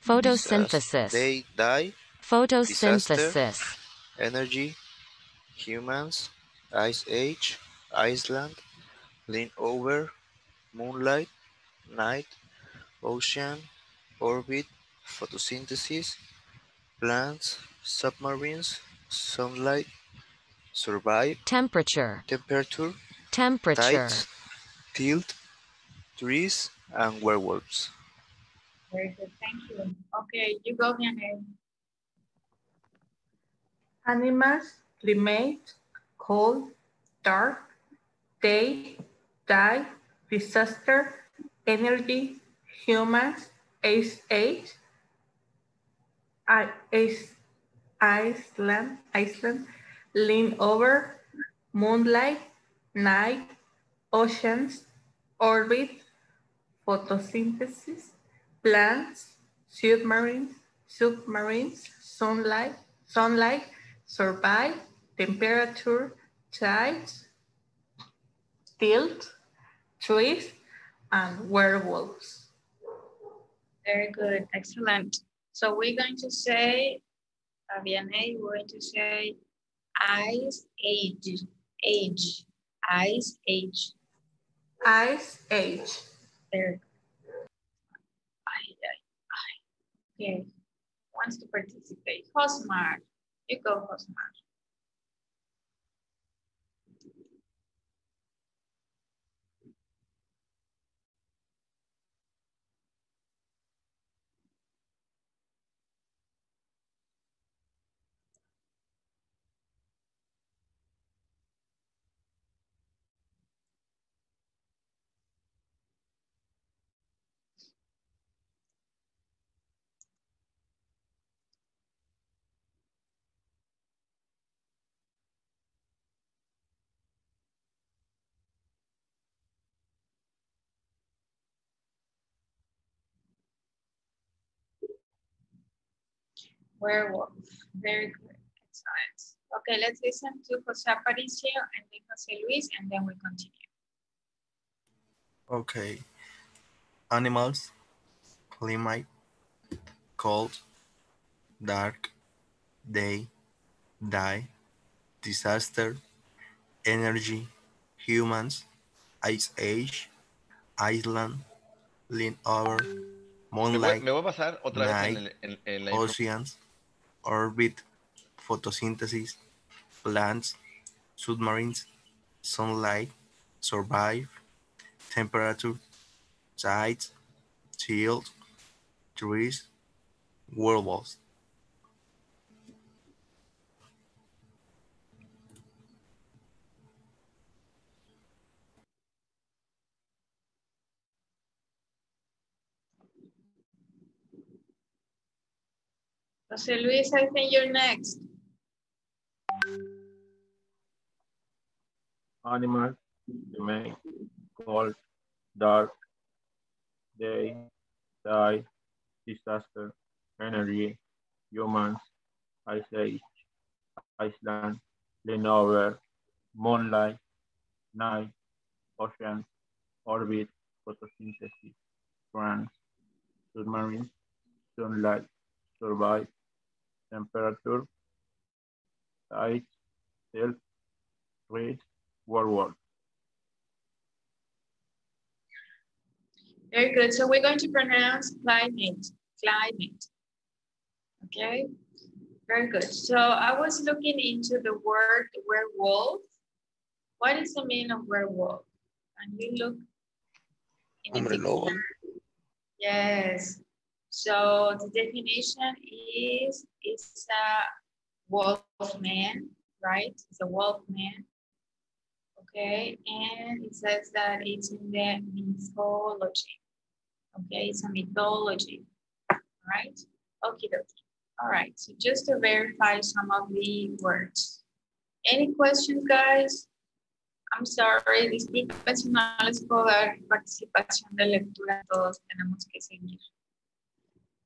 photosynthesis,
day, die,
photosynthesis,
disaster, energy, humans, ice age, Iceland, lean over, moonlight, night, ocean, orbit, photosynthesis, plants, submarines, sunlight, survive,
temperature,
temperature,
temperature,
tides, tilt, trees, and werewolves.
Very good, thank you. Okay, you go, Vianey.
Animals, climate, cold, dark, day, die, disaster, energy, humans, age, Iceland, lean over, moonlight, night, oceans, orbit, photosynthesis, plants, submarines, sunlight, survive, temperature, tides, tilt, trees, and werewolves.
Very good, excellent. So we're going to say, Vianney, we're going to say ice age, ice age.
Ice age.
There. Okay, who wants to participate? Hosmar, you go, Hosmar. Werewolf, very good, excellent. Okay, let's listen to Jose Aparicio and then Jose Luis, and then we continue.
Okay. Animals, climate, cold, dark, day, die, disaster, energy, humans, ice age, island, lean over, moonlight,
Me voy a pasar otra vez
night,
en la
oceans, orbit, photosynthesis, plants, submarines, sunlight, survive, temperature, tides, tilt, trees, werewolves.
Jose Luis, I think you're next.
Animals, remain, cold, dark, day, die, disaster, energy, humans, ice age, Iceland, lean over, moonlight, night, ocean, orbit, photosynthesis, plants, submarines, sunlight, survive, temperature, tides, tilt, trees, werewolf.
Very good, so we're going to pronounce climate, okay? Very good, so I was looking into the word werewolf. What is the meaning of werewolf? Can you look in the dictionary? Yes, so the definition is it's a wolf man, right? It's a wolf man. Okay, and it says that it's in the mythology. Okay, it's a mythology, right? Okay, all right, so just to verify some of the words. Any questions, guys? I'm sorry, disculpen si no les puedo dar participación de lectura, todos tenemos que seguir.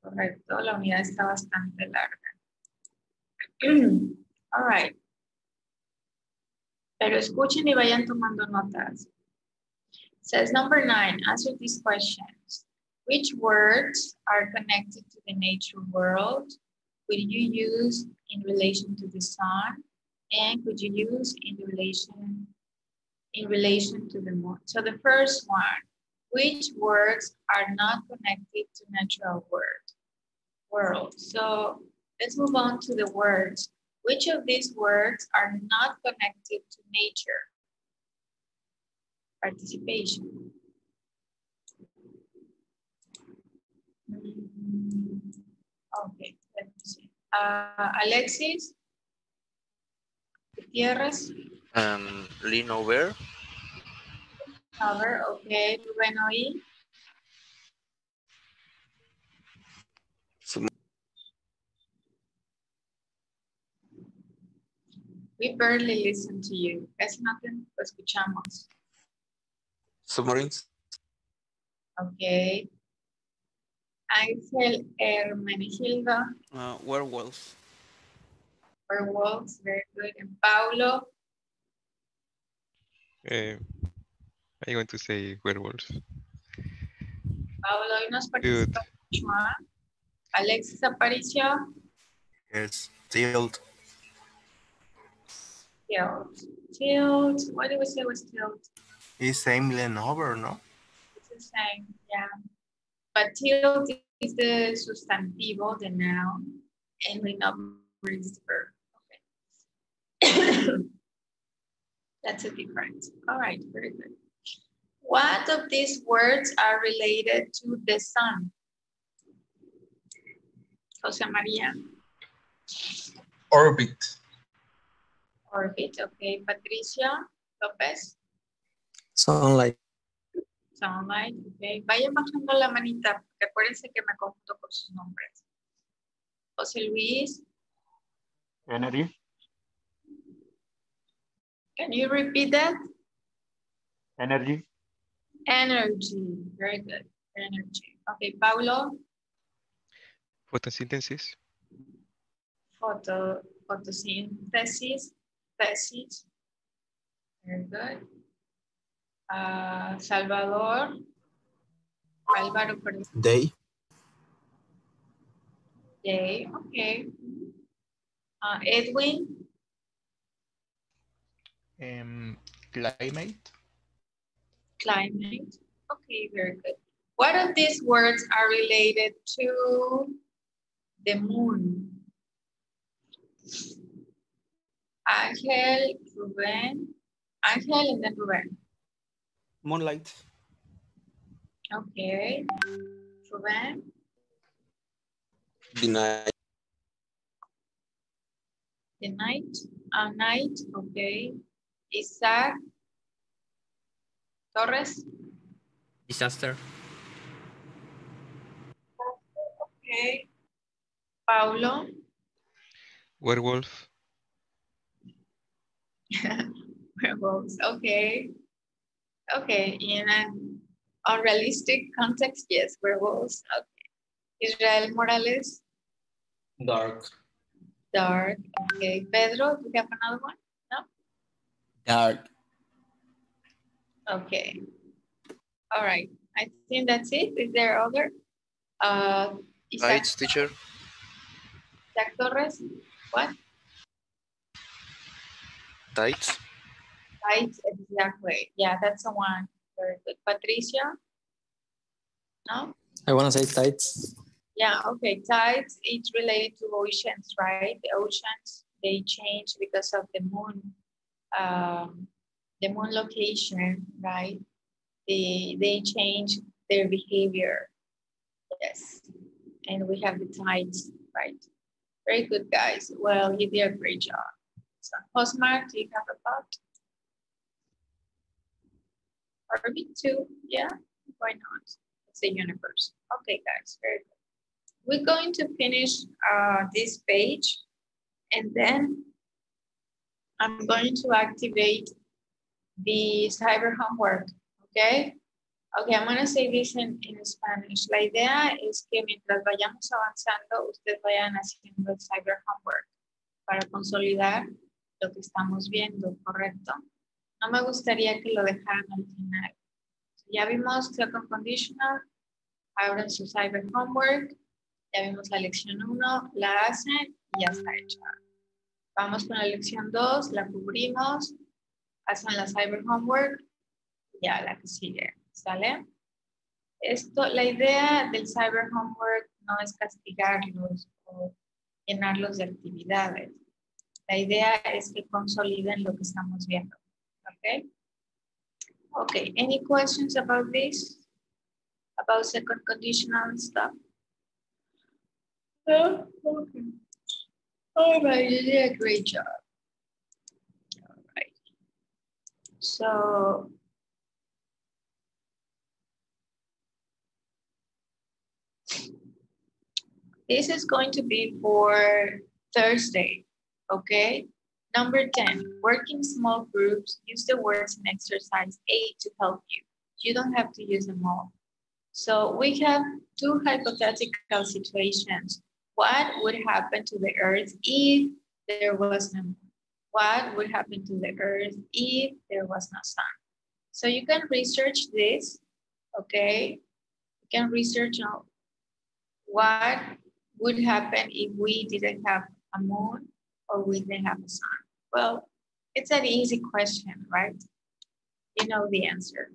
Correcto, la unidad está bastante larga. All right. Pero escuchen y vayan tomando notas. Says number 9, answer these questions. Which words are connected to the nature world? Would you use in relation to the sun? And could you use in relation to the moon? So the first one, which words are not connected to natural world? So let's move on to the words. Which of these words are not connected to nature? Participation. Okay, let me see. Alexis? Gutierrez?
Lean over.
Over, okay. Benoit? We barely listen to you. Casi no te escuchamos.
Submarines.
Okay. Ángel Hermenegildo.
Werewolves.
Werewolves, very good. And Paulo.
I'm going to say werewolves.
Paulo, hoy nos
Good.
participa mucho, ¿ah? Alexis Aparicio.
Yes, tilt.
Tilt. What do we say was tilt?
It's same Lenover, no?
It's the same, yeah. But tilt is the sustantivo, the noun, and Lenover is the verb. Okay. That's a difference. All right, very good. What of these words are related to the sun? Jose Maria.
Orbit.
Orbit, okay. Patricia López.
Sunlight.
Sunlight, okay. Vayan bajando la manita, porque acuérdense que me confundo con sus nombres. José Luis.
Energy.
Can you repeat that?
Energy.
Energy, very good. Energy. Okay, Paulo.
Photosynthesis.
Photosynthesis. Thesis. Very good. Salvador. Álvaro, perdón.
Day.
Day, okay. Edwin.
Climate.
Climate. Okay, very good. What of these words are related to the moon? Ángel, Rubén. Ángel and then Rubén.
Moonlight.
Okay. Rubén.
The night.
The night. Night. Okay. Isaac. Torres.
Disaster.
Okay. Paulo.
Werewolf.
Werewolves. Okay. Okay. In an unrealistic context, yes, werewolves. Okay. Israel Morales.
Dark.
Dark. Okay. Pedro, do you have another one? No?
Dark.
Okay. All right. I think that's it. Is there other? Isaac,
Lights, teacher.
Isaac Torres. What?
Tights.
Tights, exactly. Yeah, that's the one. Very good. Patricia? No?
I want to say tights.
Yeah, okay. Tides, it's related to oceans, right? The oceans, they change because of the moon location, right? They change their behavior. Yes. And we have the tides, right? Very good, guys. Well, you did a great job. So, Osmar, do you have a thought? Orbit too, yeah, why not? It's the universe. Okay, guys, very good. We're going to finish this page, and then I'm going to activate the cyber homework, okay? Okay, I'm going to say this in Spanish. La idea es que mientras vayamos avanzando, ustedes vayan haciendo el cyber homework para consolidar lo que estamos viendo, ¿correcto? No me gustaría que lo dejaran al final. Ya vimos second conditional, abran su cyber homework, ya vimos la lección 1, la hacen y ya está hecha. Vamos con la lección 2, la cubrimos, hacen la cyber homework, ya la que sigue, ¿sale? Esto, la idea del cyber homework no es castigarlos o llenarlos de actividades. La idea es que consoliden lo que estamos viendo, ¿ok? Okay, any questions about this? About second conditional and stuff? No? Okay. All right, you did a great job. All right. So, this is going to be for Thursday, okay? Number 10, work in small groups. Use the words in exercise A to help you. You don't have to use them all. So we have two hypothetical situations. What would happen to the earth if there was no moon? What would happen to the earth if there was no sun? So you can research this, okay? You can research on what would happen if we didn't have a moon or we didn't have a sun. Well, it's an easy question, right? You know the answer.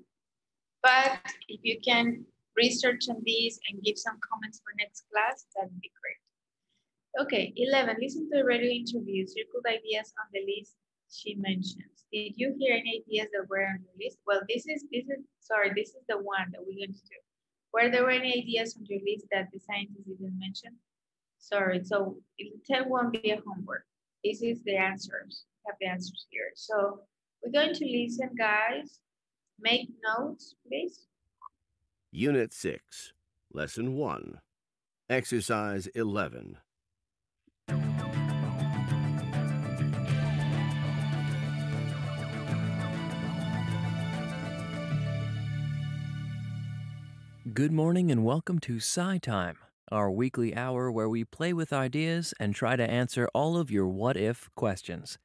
But if you can research on these and give some comments for next class, that would be great. Okay, 11, listen to the radio interview. Circle ideas on the list she mentions. Did you hear any ideas that were on the list? Well, this is the one that we're going to do. Were there any ideas on your list that the scientists didn't mention? Sorry, so 10 won't be a homework. This is the answers. We have the answers here. So we're going to listen, guys. Make notes, please.
Unit 6, Lesson 1, Exercise 11.
Good morning and welcome to Sci Time, our weekly hour where we play with ideas and try to answer all of your what-if questions.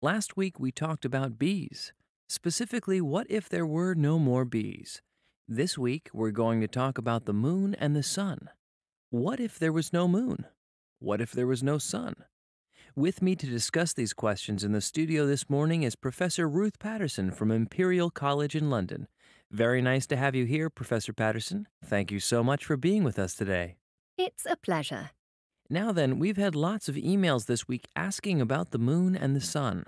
Last week we talked about bees. Specifically, what if there were no more bees? This week we're going to talk about the moon and the sun. What if there was no moon? What if there was no sun? With me to discuss these questions in the studio this morning is Professor Ruth Patterson from Imperial College in London. Very nice to have you here, Professor Patterson. Thank you so much for being with us today.
It's a pleasure.
Now then, we've had lots of emails this week asking about the moon and the sun.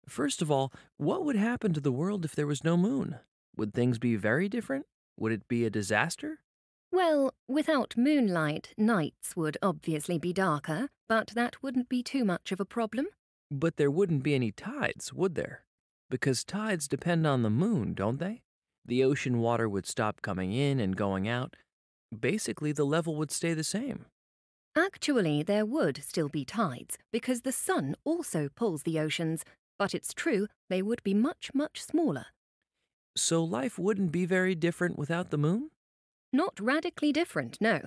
First of all, what would happen to the world if there was no moon? Would things be very different? Would it be a disaster?
Well, without moonlight, nights would obviously be darker, but that wouldn't be too much of a problem.
But there wouldn't be any tides, would there? Because tides depend on the moon, don't they? The ocean water would stop coming in and going out. Basically, the level would stay the same.
Actually, there would still be tides, because the sun also pulls the oceans, but it's true they would be much, much smaller.
So life wouldn't be very different without the moon?
Not radically different, no.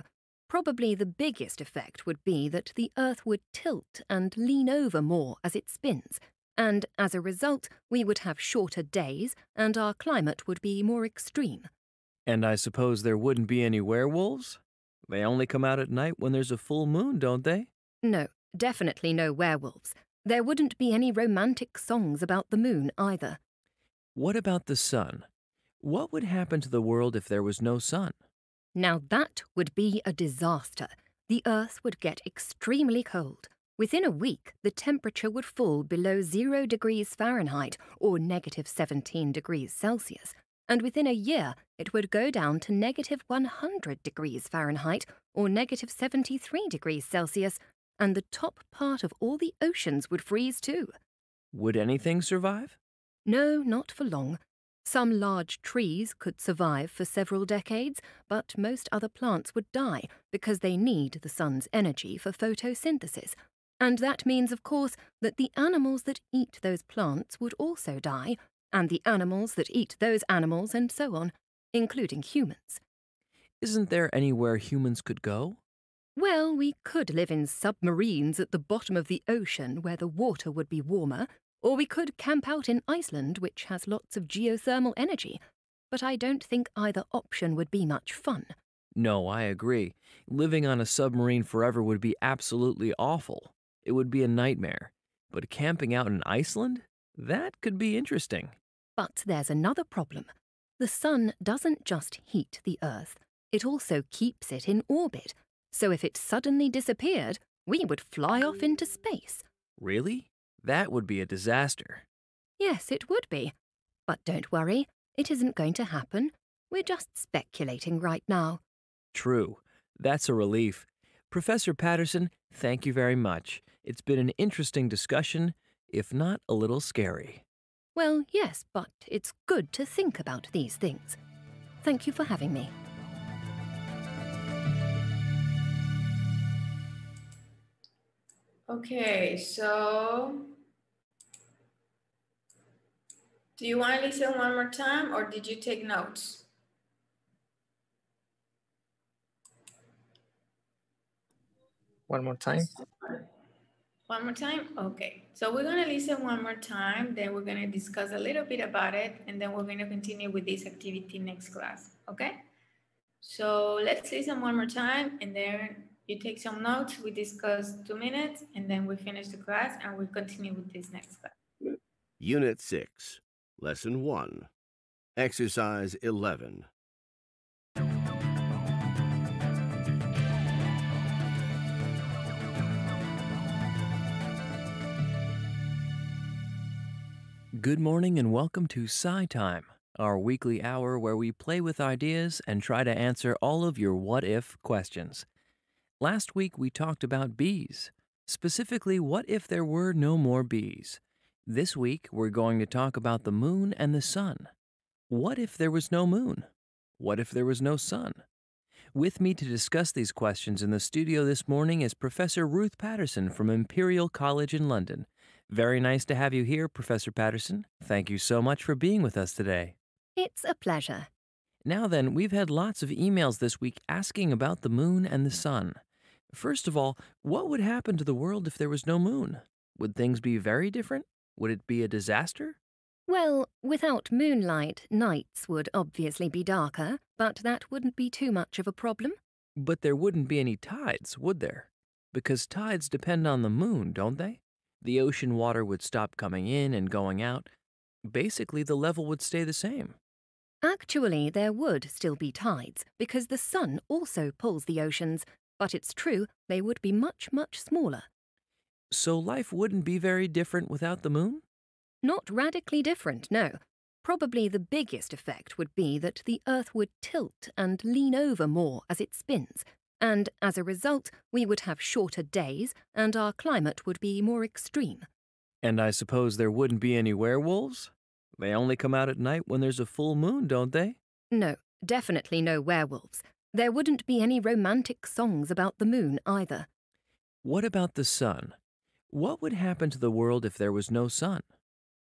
Probably the biggest effect would be that the Earth would tilt and lean over more as it spins, and as a result, we would have shorter days and our climate would be more extreme.
And I suppose there wouldn't be any werewolves? They only come out at night when there's a full moon, don't they?
No, definitely no werewolves. There wouldn't be any romantic songs about the moon either.
What about the sun? What would happen to the world if there was no sun?
Now that would be a disaster. The Earth would get extremely cold. Within a week, the temperature would fall below 0 degrees Fahrenheit or negative 17 degrees Celsius. And within a year, it would go down to negative 100 degrees Fahrenheit or negative 73 degrees Celsius, and the top part of all the oceans would freeze too.
Would anything survive?
No, not for long. Some large trees could survive for several decades, but most other plants would die because they need the sun's energy for photosynthesis. And that means, of course, that the animals that eat those plants would also die, and the animals that eat those animals, and so on, including humans.
Isn't there anywhere humans could go?
Well, we could live in submarines at the bottom of the ocean where the water would be warmer, or we could camp out in Iceland, which has lots of geothermal energy. But I don't think either option would be much fun.
No, I agree. Living on a submarine forever would be absolutely awful. It would be a nightmare. But camping out in Iceland? That could be interesting.
But there's another problem. The sun doesn't just heat the Earth, it also keeps it in orbit. So if it suddenly disappeared, we would fly off into space.
Really? That would be a disaster.
Yes, it would be. But don't worry, it isn't going to happen. We're just speculating right now.
True. That's a relief. Professor Patterson, thank you very much. It's been an interesting discussion, if not a little scary.
Well, yes, but it's good to think about these things. Thank you for having me.
Okay, so Do you want to listen one more time or did you take notes?
One more time.
One more time? Okay. So we're going to listen one more time, then we're going to discuss a little bit about it, and then we're going to continue with this activity next class, okay? So let's listen one more time, and then you take some notes, we discuss 2 minutes, and then we finish the class, and we continue with this next class.
Unit 6, Lesson 1, Exercise 11.
Good morning and welcome to Sci Time, our weekly hour where we play with ideas and try to answer all of your what if questions. Last week we talked about bees. Specifically, what if there were no more bees? This week we're going to talk about the moon and the sun. What if there was no moon? What if there was no sun? With me to discuss these questions in the studio this morning is Professor Ruth Patterson from Imperial College in London. Very nice to have you here, Professor Patterson. Thank you so much for being with us today.
It's a pleasure.
Now then, we've had lots of emails this week asking about the moon and the sun. First of all, what would happen to the world if there was no moon? Would things be very different? Would it be a disaster?
Well, without moonlight, nights would obviously be darker, but that wouldn't be too much of a problem.
But there wouldn't be any tides, would there? Because tides depend on the moon, don't they? The ocean water would stop coming in and going out. Basically, the level would stay the same.
Actually, there would still be tides, because the sun also pulls the oceans, but it's true they would be much, much smaller.
So life wouldn't be very different without the moon?
Not radically different, no. Probably the biggest effect would be that the Earth would tilt and lean over more as it spins, and as a result, we would have shorter days and our climate would be more extreme.
And I suppose there wouldn't be any werewolves? They only come out at night when there's a full moon, don't they?
No, definitely no werewolves. There wouldn't be any romantic songs about the moon either.
What about the sun? What would happen to the world if there was no sun?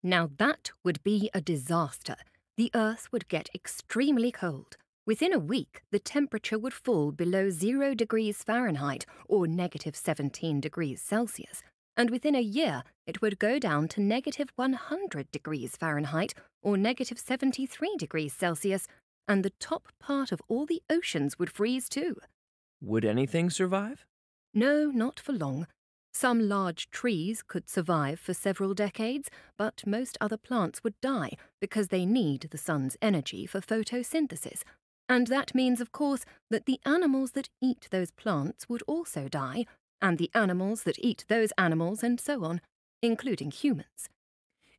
Now that would be a disaster. The Earth would get extremely cold. Within a week, the temperature would fall below 0 degrees Fahrenheit or negative 17 degrees Celsius. And within a year, it would go down to negative 100 degrees Fahrenheit or negative 73 degrees Celsius, and the top part of all the oceans would freeze too.
Would anything survive?
No, not for long. Some large trees could survive for several decades, but most other plants would die because they need the sun's energy for photosynthesis. And that means, of course, that the animals that eat those plants would also die, and the animals that eat those animals, and so on, including humans.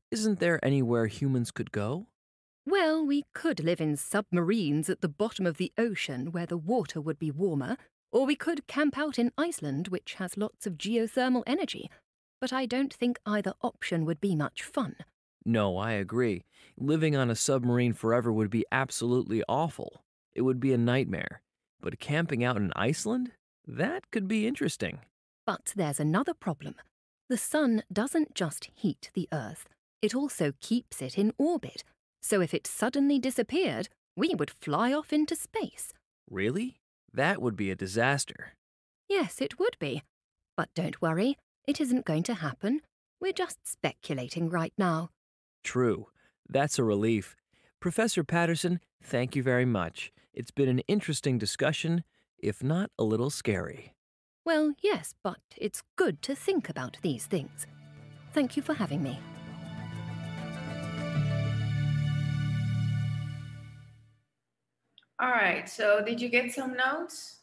Isn't there anywhere humans could go?
Well, we could live in submarines at the bottom of the ocean where the water would be warmer, or we could camp out in Iceland, which has lots of geothermal energy. But I don't think either option would be much fun.
No, I agree. Living on a submarine forever would be absolutely awful. It would be a nightmare. But camping out in Iceland? That could be interesting.
But there's another problem. The sun doesn't just heat the Earth, it also keeps it in orbit. So if it suddenly disappeared, we would fly off into space.
Really? That would be a disaster.
Yes, it would be. But don't worry, it isn't going to happen. We're just speculating right now.
True. That's a relief. Professor Patterson, thank you very much. It's been an interesting discussion, if not a little scary.
Well, yes, but it's good to think about these things. Thank you for having me.
All right, so did you get some notes?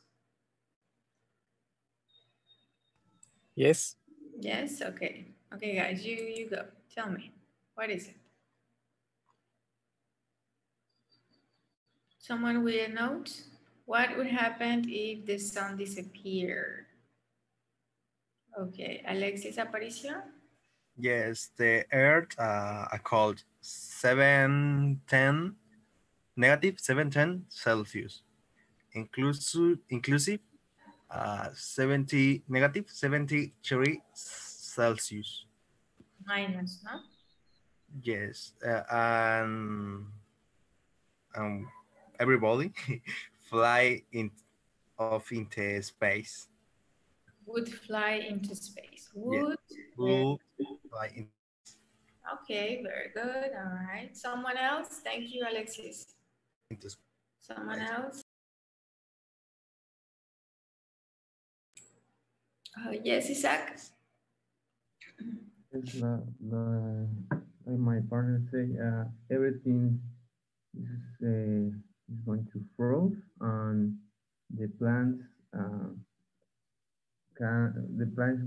Yes.
Yes, okay. Okay, guys, you go. Tell me, what is it? Someone with a note? What would happen if the sun disappeared? Okay, Alexis Aparicio?
Yes, the Earth called 710 negative 710 Celsius, inclusive 70 negative 73 Celsius.
Minus, no?
Yes, everybody fly off into space.
Would fly into space.
Yeah,
Would.
would fly in.
Okay, very good. All right. Someone else? Thank you, Alexis.
Into space.
Someone else? Yes, Isaac.
It's like my partner say, everything is going to froze and the plants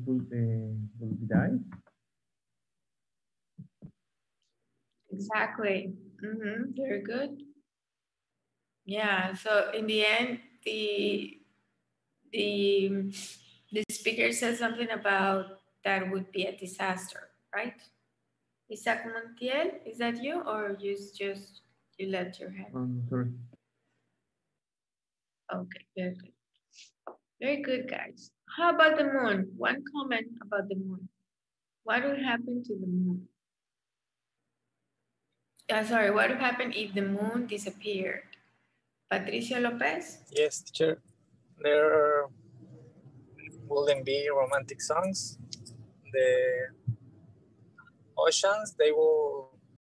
will die.
Exactly. Very good. Yeah. So in the end, the speaker says something about that would be a disaster, right? Isaac Montiel, is that you, or you left your hand?
Sorry.
Okay, very good. Very good, guys. How about the moon? One comment about the moon. What would happen to the moon? Sorry, what would happen if the moon disappeared? Patricio Lopez?
Yes, teacher. There wouldn't be romantic songs. The oceans, they will